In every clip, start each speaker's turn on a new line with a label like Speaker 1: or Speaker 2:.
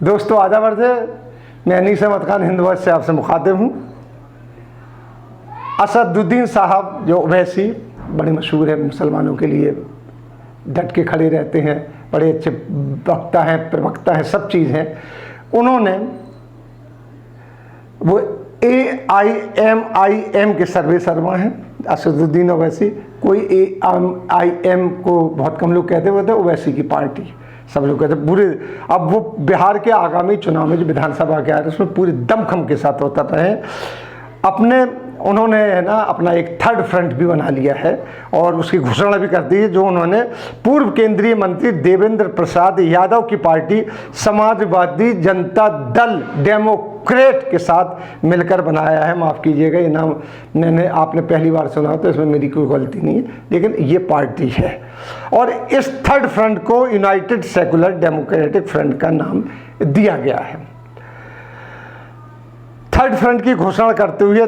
Speaker 1: दोस्तों आदाब अर्ज़ है, मैं अनीस अहमद खान हिंद वॉइस से आपसे मुखातिब हूँ। असदुद्दीन साहब जो ओवैसी बड़े मशहूर हैं, मुसलमानों के लिए डट के खड़े रहते हैं, बड़े अच्छे वक्ता हैं, प्रवक्ता हैं, सब चीज़ हैं। उन्होंने वो AIMIM के सर्वे सर्वा हैं। असदुद्दीन ओवैसी, कोई AIM को बहुत कम लोग कहते हुए थे, ओवैसी की पार्टी सब लोग कहते पूरे। अब वो बिहार के आगामी चुनाव में जो विधानसभा के आ रहे उसमें पूरे दमखम के साथ होता रहे अपने। उन्होंने है ना अपना एक थर्ड फ्रंट भी बना लिया है और उसकी घोषणा भी कर दी है, जो उन्होंने पूर्व केंद्रीय मंत्री देवेंद्र प्रसाद यादव की पार्टी समाजवादी जनता दल डेमोक्रेट के साथ मिलकर बनाया है। माफ़ कीजिएगा, ये नाम मैंने आपने पहली बार सुना तो इसमें मेरी कोई गलती नहीं है, लेकिन ये पार्टी है। और इस थर्ड फ्रंट को यूनाइटेड सेकुलर डेमोक्रेटिक फ्रंट का नाम दिया गया है। थर्ड फ्रंट की घोषणा करते हुए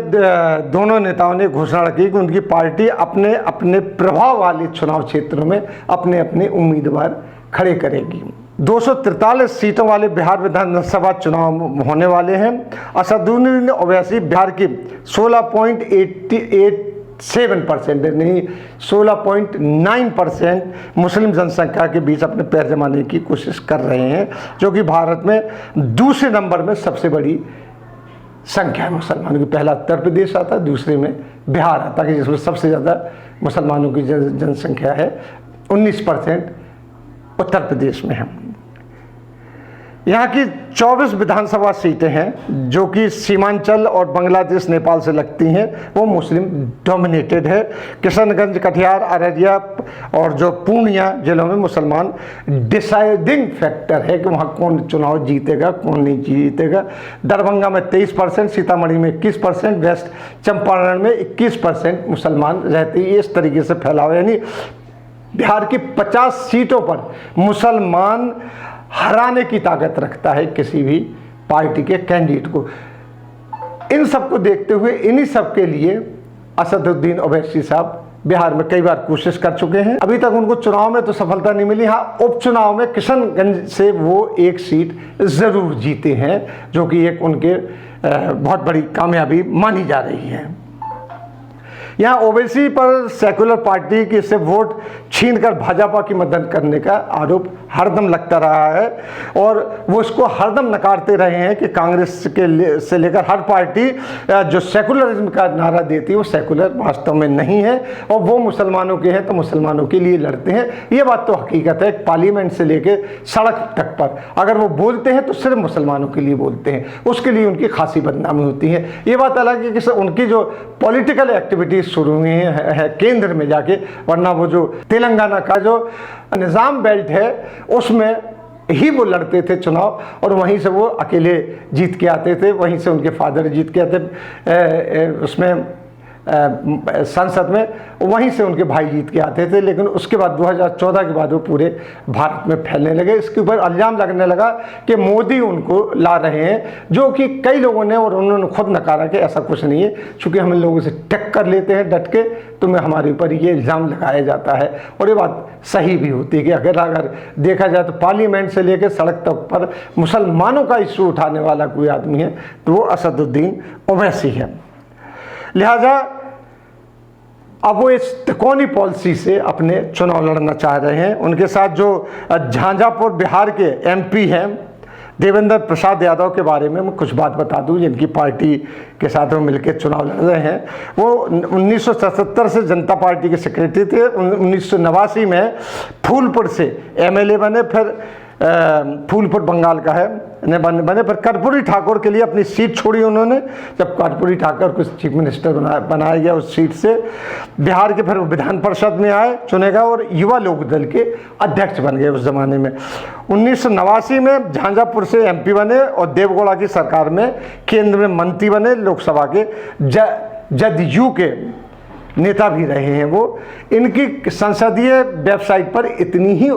Speaker 1: दोनों नेताओं ने घोषणा की कि उनकी पार्टी अपने अपने प्रभाव वाले चुनाव क्षेत्रों में अपने अपने उम्मीदवार खड़े करेगी। 243 सीटों वाले बिहार विधानसभा चुनाव होने वाले हैं। असदुद्दीन ओवैसी बिहार की 16.87% नहीं 16.9% मुस्लिम जनसंख्या के बीच अपने पैर जमाने की कोशिश कर रहे हैं, जो कि भारत में दूसरे नंबर में सबसे बड़ी संख्या है मुसलमानों की। पहला उत्तर प्रदेश आता है, दूसरे में बिहार आता है, जिसमें सबसे ज़्यादा मुसलमानों की जनसंख्या है। 19% उत्तर प्रदेश में है। यहाँ की 24 विधानसभा सीटें हैं जो कि सीमांचल और बांग्लादेश नेपाल से लगती हैं, वो मुस्लिम डोमिनेटेड है। किशनगंज, कटिहार, अररिया और जो पूर्णिया जिलों में मुसलमान डिसाइडिंग फैक्टर है कि वहाँ कौन चुनाव जीतेगा कौन नहीं जीतेगा। दरभंगा में 23%, सीतामढ़ी में 21%, वेस्ट चंपारण में 21% मुसलमान रहते हैं। इस तरीके से फैलाव, यानी बिहार की 50 सीटों पर मुसलमान हराने की ताकत रखता है किसी भी पार्टी के कैंडिडेट को। इन सब को देखते हुए इन्हीं सब के लिए असदुद्दीन ओवैसी साहब बिहार में कई बार कोशिश कर चुके हैं। अभी तक उनको चुनाव में तो सफलता नहीं मिली। हाँ, उपचुनाव में किशनगंज से वो एक सीट ज़रूर जीते हैं, जो कि एक उनके बहुत बड़ी कामयाबी मानी जा रही है। यहाँ ओवैसी पर सेकुलर पार्टी की से वोट छीनकर भाजपा की मदद करने का आरोप हरदम लगता रहा है और वो इसको हरदम नकारते रहे हैं कि कांग्रेस से लेकर हर पार्टी जो सेकुलरिज्म का नारा देती है वो सेकुलर वास्तव में नहीं है और वो मुसलमानों के हैं तो मुसलमानों के लिए लड़ते हैं। ये बात तो हकीकत है। पार्लियामेंट से लेकर सड़क तक पर अगर वो बोलते हैं तो सिर्फ मुसलमानों के लिए बोलते हैं, उसके लिए उनकी खासी बदनामी होती है। ये बात अलग है कि उनकी जो पॉलिटिकल एक्टिविटीज शुरू हुई है केंद्र में जाके, वरना वो जो तेलंगाना का जो निज़ाम बेल्ट है उसमें ही वो लड़ते थे चुनाव और वहीं से वो अकेले जीत के आते थे, वहीं से उनके फादर जीत के आते उसमें संसद में, वहीं से उनके भाई जीत के आते थे। लेकिन उसके बाद 2014 के बाद वो पूरे भारत में फैलने लगे। इसके ऊपर इल्ज़ाम लगने लगा कि मोदी उनको ला रहे हैं, जो कि कई लोगों ने और उन्होंने खुद नकारा कि ऐसा कुछ नहीं है, चूँकि हम लोगों से टक्कर लेते हैं डट के, तो हमारे ऊपर ये इल्ज़ाम लगाया जाता है। और ये बात सही भी होती है कि अगर देखा जाए तो पार्लियामेंट से लेकर सड़क तक पर मुसलमानों का इशू उठाने वाला कोई आदमी है तो वो असदुद्दीन ओवैसी है। लिहाजा अब वो इस त्रिकोणीय पॉलिसी से अपने चुनाव लड़ना चाह रहे हैं। उनके साथ जो झांझापुर बिहार के MP हैं देवेंद्र प्रसाद यादव के बारे में मैं कुछ बात बता दूं, जिनकी पार्टी के साथ वो मिलकर चुनाव लड़ रहे हैं। वो 1977 से जनता पार्टी के सेक्रेटरी थे। 1989 में फूलपुर से MLA बने, फिर फूलपुर बंगाल का है बने, फिर कर्पूरी ठाकुर के लिए अपनी सीट छोड़ी उन्होंने। जब कर्पूरी ठाकुर को चीफ मिनिस्टर बनाया गया उस सीट से बिहार के, फिर वो विधान परिषद में आए चुने गए और युवा लोक दल के अध्यक्ष बन गए उस ज़माने में। 1989 में झांझापुर से MP बने और देवगौड़ा की सरकार में केंद्र में मंत्री बने, लोकसभा के जदयू के नेता भी रहे हैं वो। इनकी संसदीय वेबसाइट पर इतनी ही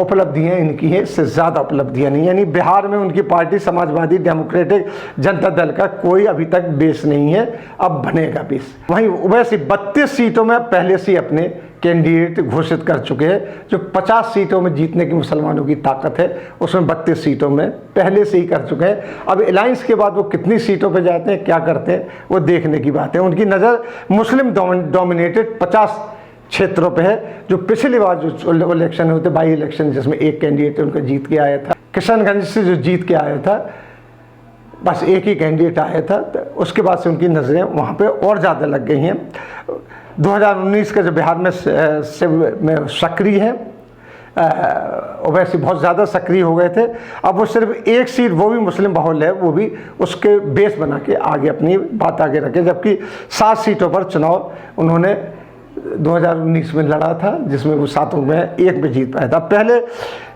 Speaker 1: उपलब्धियां इनकी हैं, इससे ज़्यादा उपलब्धियां नहीं। यानी बिहार में उनकी पार्टी समाजवादी डेमोक्रेटिक जनता दल का कोई अभी तक बेस नहीं है, अब बनेगा बेस। वहीं ओवैसी 32 सीटों में पहले से अपने कैंडिडेट घोषित कर चुके हैं। जो 50 सीटों में जीतने की मुसलमानों की ताकत है, उसमें 32 सीटों में पहले से ही कर चुके हैं। अब अलायंस के बाद वो कितनी सीटों पे जाते हैं, क्या करते हैं, वो देखने की बात है। उनकी नज़र मुस्लिम डोमिनेटेड 50 क्षेत्रों पे है। जो पिछली बार जो इलेक्शन होते, बाई इलेक्शन, जिसमें एक कैंडिडेट उनका जीत के आया था, किशनगंज से जो जीत के आया था, बस एक ही कैंडिडेट आया था, तो उसके बाद से उनकी नज़रें वहाँ पे और ज़्यादा लग गई हैं। 2019 का जो बिहार में सक्रिय है, ओवैसी बहुत ज़्यादा सक्रिय हो गए थे। अब वो सिर्फ एक सीट, वो भी मुस्लिम बहुल है, वो भी उसके बेस बना के आगे अपनी बात आगे रखे। जबकि 7 सीटों पर चुनाव उन्होंने 2019 में लड़ा था, जिसमें वो 7 में 1 में जीत पाया था। पहले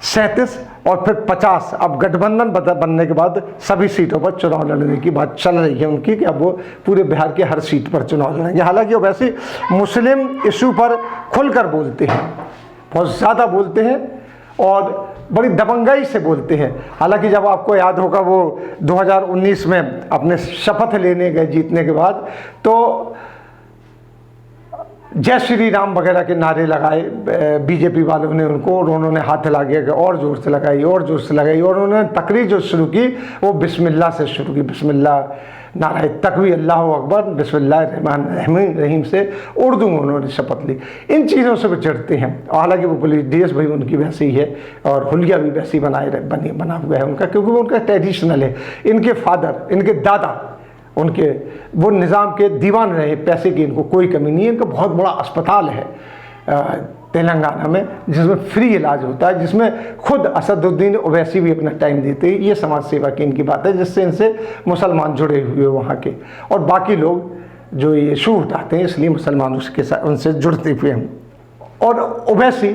Speaker 1: 37 और फिर 50। अब गठबंधन बनने के बाद सभी सीटों पर चुनाव लड़ने की बात चल रही है उनकी, कि अब वो पूरे बिहार के हर सीट पर चुनाव लड़ेंगे। हालांकि वो वैसे मुस्लिम इशू पर खुलकर बोलते हैं, बहुत ज़्यादा बोलते हैं और बड़ी दबंगाई से बोलते हैं। हालांकि जब आपको याद होगा, वो 2019 में अपने शपथ लेने गए जीतने के बाद, तो जय श्री राम वगैरह के नारे लगाए बीजेपी वालों ने उनको, और उन्होंने हाथ हिला के और ज़ोर से लगाई और ज़ोर से लगाई, और उन्होंने तकरीर जो शुरू की वो बिस्मिल्लाह से शुरू की। बिस्मिल्लाह, नारे तकबीर, अल्लाहु अकबर, बिस्मिल्लाह रहमान रहीम से उर्दू में उन्होंने शपथ ली। इन चीज़ों से वो चिढ़ते हैं। हालांकि वो पुलिस ड्रेस भी उनकी वैसे ही है और हुलिया भी वैसी बना हुआ है उनका, क्योंकि वो उनका ट्रेडिशनल है। इनके फादर, इनके दादा, उनके वो निज़ाम के दीवान रहे, पैसे की इनको कोई कमी नहीं है। इनका बहुत बड़ा अस्पताल है तेलंगाना में, जिसमें फ्री इलाज होता है, जिसमें खुद असदुद्दीन ओवैसी भी अपना टाइम देते हैं। ये समाज सेवा की इनकी बात है, जिससे इनसे मुसलमान जुड़े हुए वहाँ के, और बाकी लोग जो ये इशू उठाते हैं, इसलिए मुसलमान उसके साथ उनसे जुड़ते हुए हैं। और ओवैसी,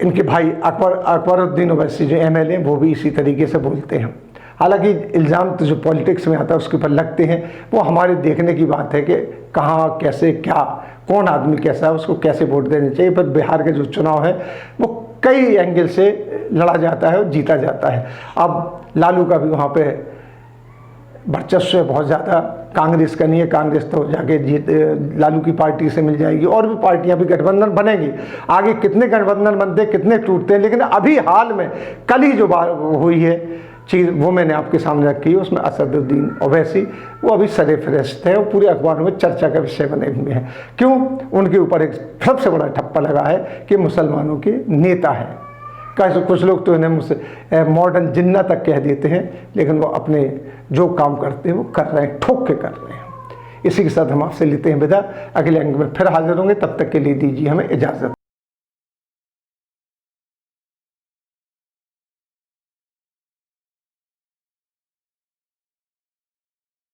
Speaker 1: इनके भाई अकबरुद्दीन ओवैसी जो MLA, वो भी इसी तरीके से बोलते हैं। हालांकि इल्ज़ाम तो जो पॉलिटिक्स में आता है उसके ऊपर लगते हैं, वो हमारे देखने की बात है कि कहाँ, कैसे, क्या, कौन आदमी कैसा है, उसको कैसे वोट देने चाहिए। पर बिहार के जो चुनाव है वो कई एंगल से लड़ा जाता है और जीता जाता है। अब लालू का भी वहाँ पे वर्चस्व है बहुत ज़्यादा, कांग्रेस का नहीं है। कांग्रेस तो जाके लालू की पार्टी से मिल जाएगी, और भी पार्टियां भी गठबंधन बनेंगी। आगे कितने गठबंधन बनते हैं, कितने टूटते हैं, लेकिन अभी हाल में कल ही जो बात हुई है चीज़, वो मैंने आपके सामने रखी है। उसमें असदुद्दीन ओवैसी वो अभी सरेफहरिस्त है, वो पूरे अखबारों में चर्चा का विषय बने हुए हैं। क्यों? उनके ऊपर एक सबसे बड़ा ठप्पा लगा है कि मुसलमानों के नेता हैं। कुछ लोग तो इन्हें मुझसे मॉडर्न जिन्ना तक कह देते हैं, लेकिन वो अपने जो काम करते हैं वो कर रहे हैं, ठोक के कर रहे हैं। इसी के साथ हम आपसे लेते हैं विदा। अगले अंक में फिर हाजिर होंगे, तब तक के लिए दीजिए हमें इजाज़त।